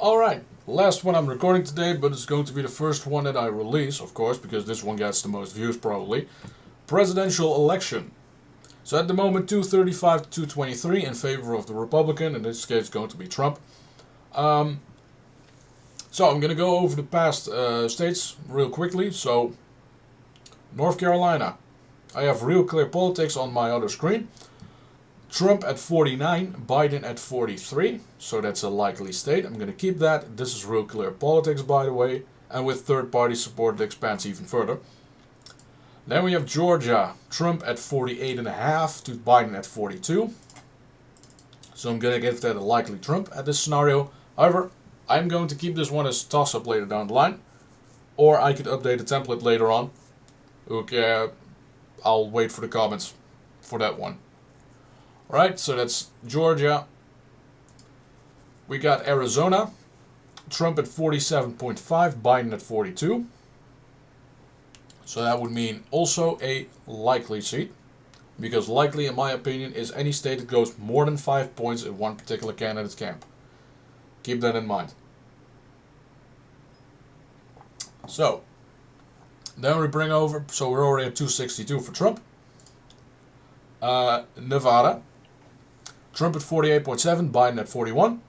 Alright, last one I'm recording today, but it's going to be the first one that I release, of course, because this one gets the most views probably. Presidential election. So at the moment, 235 to 223 in favor of the Republican. In this case, it's going to be Trump. So I'm going to go over the past states real quickly. So North Carolina, I have RealClearPolitics on my other screen. Trump at 49, Biden at 43, so that's a likely state. I'm going to keep that. This is RealClearPolitics, by the way, and with third-party support it expands even further. Then we have Georgia, Trump at 48.5 to Biden at 42. So I'm going to give that a likely Trump at this scenario. However, I'm going to keep this one as toss-up later down the line, or I could update the template later on. Okay, I'll wait for the comments for that one. Right, so that's Georgia. We got Arizona, Trump at 47.5, Biden at 42. So that would mean also a likely seat, because likely, in my opinion, is any state that goes more than 5 points in one particular candidate's camp. Keep that in mind. So, then we bring over, so we're already at 262 for Trump. Nevada. Trump at 48.7, Biden at 41.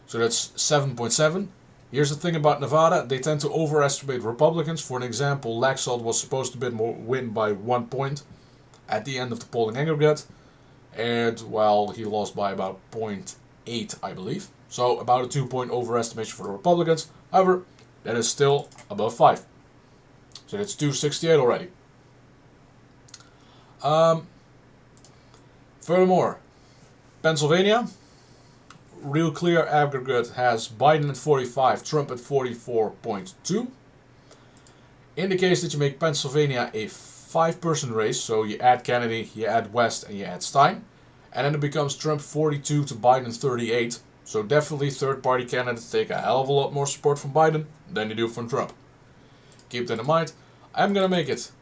So that's 7.7. Here's the thing about Nevada. They tend to overestimate Republicans. For an example, Laxalt was supposed to win by 1 point at the end of the polling aggregate. And, well, he lost by about 0.8, I believe. So about a 2-point overestimation for the Republicans. However, that is still above 5. So that's 268 already. Furthermore, Pennsylvania, Real Clear aggregate has Biden at 45, Trump at 44.2. In the case that you make Pennsylvania a 5-person race, so you add Kennedy, you add West, and you add Stein, and then it becomes Trump 42 to Biden 38. So definitely third-party candidates take a hell of a lot more support from Biden than they do from Trump. Keep that in mind. I'm going to make it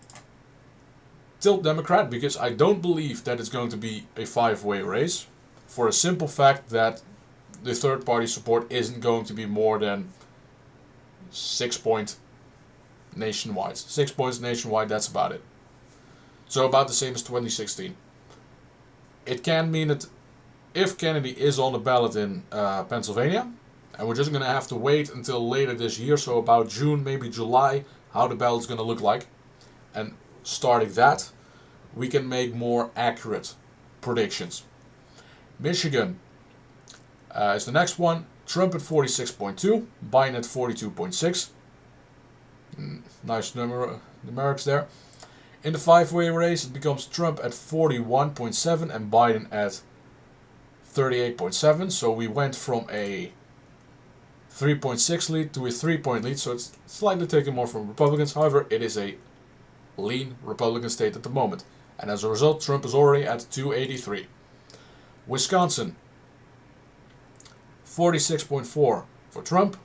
tilt Democrat because I don't believe that it's going to be a 5-way race. For a simple fact that the third-party support isn't going to be more than 6 points nationwide. 6 points nationwide, that's about it. So about the same as 2016. It can mean that if Kennedy is on the ballot in Pennsylvania, and we're just going to have to wait until later this year, so about June, maybe July, how the ballot's going to look like. And starting that, we can make more accurate predictions. Michigan is the next one. Trump at 46.2, Biden at 42.6. Nice numerics there. In the 5-way race, it becomes Trump at 41.7 and Biden at 38.7. So we went from a 3.6 lead to a 3-point lead. So it's slightly taken more from Republicans. However, it is a lean Republican state at the moment. And as a result, Trump is already at 283. Wisconsin, 46.4 for Trump,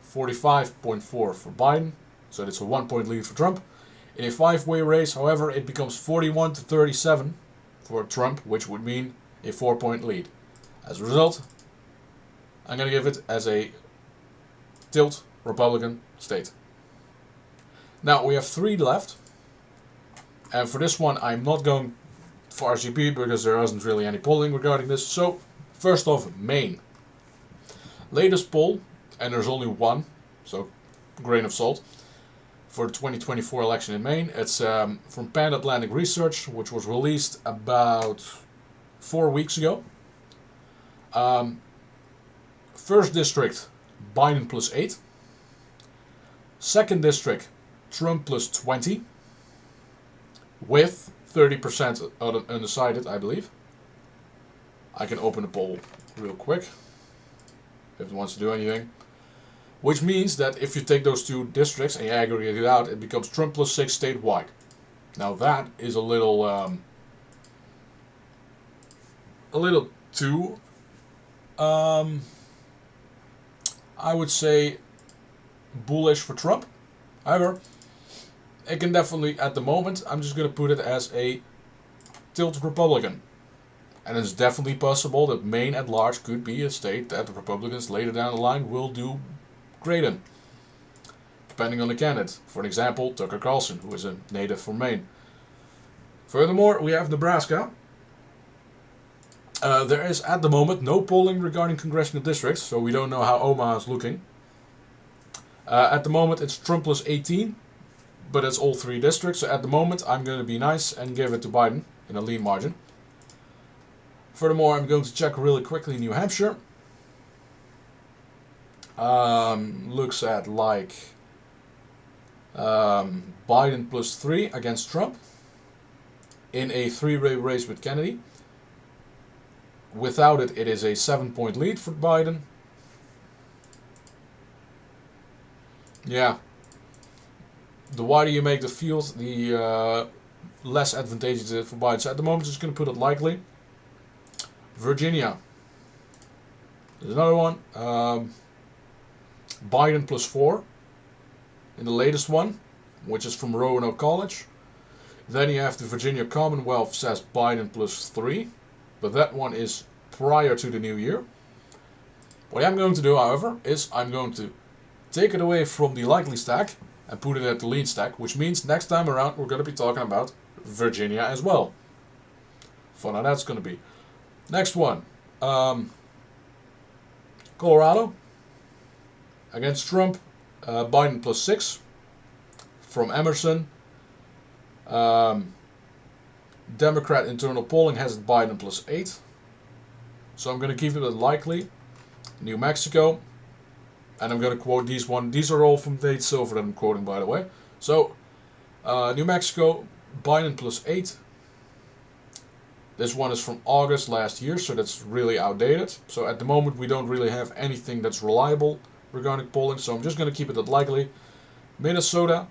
45.4 for Biden, so that's a 1-point lead for Trump. In a 5-way race, however, it becomes 41 to 37 for Trump, which would mean a 4-point lead. As a result, I'm going to give it as a tilt Republican state. Now we have 3 left, and for this one I'm not going for RCP because there isn't really any polling regarding this. So first off, Maine. Latest poll, and there's only one, so grain of salt, for the 2024 election in Maine. It's from Pan Atlantic Research, which was released about 4 weeks ago. First district, Biden plus 8. Second district, Trump plus 20. With 30% undecided, I believe. I can open the poll real quick if it wants to do anything. Which means that if you take those 2 districts and you aggregate it out, it becomes Trump plus 6 statewide. Now that is a little too, I would say, bullish for Trump. However, it can definitely, at the moment, I'm just going to put it as a tilt Republican. And it's definitely possible that Maine at large could be a state that the Republicans later down the line will do great in, depending on the candidate. For example, Tucker Carlson, who is a native from Maine. Furthermore, we have Nebraska. There is at the moment no polling regarding congressional districts, so we don't know how Omaha is looking. At the moment it's Trump plus 18, but it's all 3 districts, so at the moment I'm going to be nice and give it to Biden in a lean margin. Furthermore, I'm going to check really quickly New Hampshire. Looks at like Biden plus 3 against Trump in a 3-way race with Kennedy. Without it, it is a 7-point lead for Biden. Yeah. The wider you make the field, the less advantageous it is for Biden. So at the moment, just going to put it likely. Virginia. There's another one. Biden plus 4 in the latest one, which is from Roanoke College. Then you have the Virginia Commonwealth says Biden plus 3. But that one is prior to the new year. What I'm going to do, however, is I'm going to take it away from the likely stack and put it at the lean stack, which means next time around we're going to be talking about Virginia as well. Fun how that's going to be. Next one. Colorado against Trump. Biden plus 6 from Emerson. Democrat internal polling has it Biden plus 8. So I'm going to keep it at likely. New Mexico. And I'm going to quote these one. These are all from Nate Silver that I'm quoting, by the way. So, New Mexico, Biden plus 8. This one is from August last year, so that's really outdated. So at the moment we don't really have anything that's reliable regarding polling. So I'm just going to keep it at likely. Minnesota.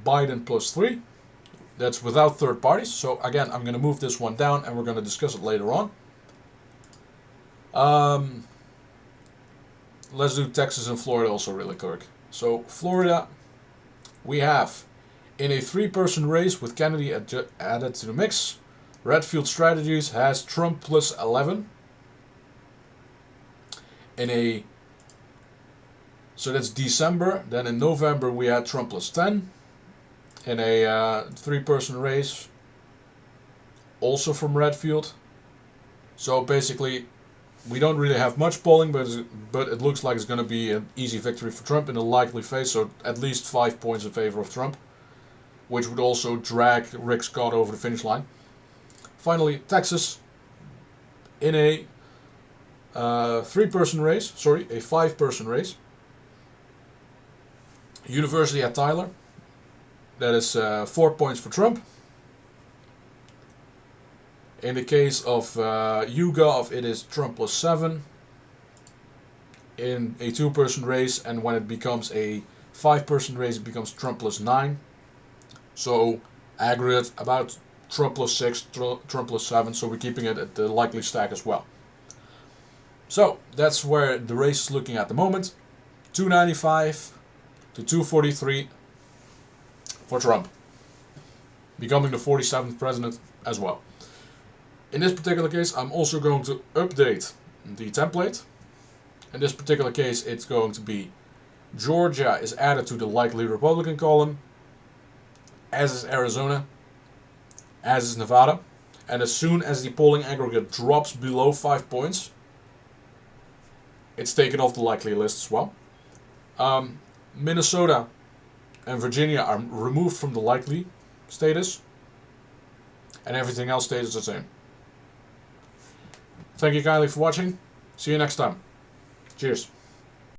Biden plus 3. That's without third parties. So again, I'm going to move this one down and we're going to discuss it later on. Let's do Texas and Florida also really quick. So Florida, we have in a 3-person race with Kennedy added to the mix. Redfield Strategies has Trump plus 11. So that's December. Then in November we had Trump plus 10. In a 3-person race, also from Redfield. So basically, we don't really have much polling, but it looks like it's going to be an easy victory for Trump in a likely phase. So at least 5 points in favor of Trump, which would also drag Rick Scott over the finish line. Finally, Texas, in a 5-person race. University at Tyler. That is 4 points for Trump. In the case of YouGov, it is Trump plus 7. In a 2-person race, and when it becomes a 5-person race, it becomes Trump plus 9. So aggregate about Trump plus 6, Trump plus 7. So we're keeping it at the likely stack as well. So that's where the race is looking at the moment. 295 to 243. For Trump, becoming the 47th president as well. In this particular case, I'm also going to update the template. In this particular case, it's going to be Georgia is added to the likely Republican column, as is Arizona, as is Nevada, and as soon as the polling aggregate drops below 5 points, it's taken off the likely list as well. Minnesota and Virginia are removed from the likely status, and everything else stays the same. Thank you kindly for watching. See you next time. Cheers.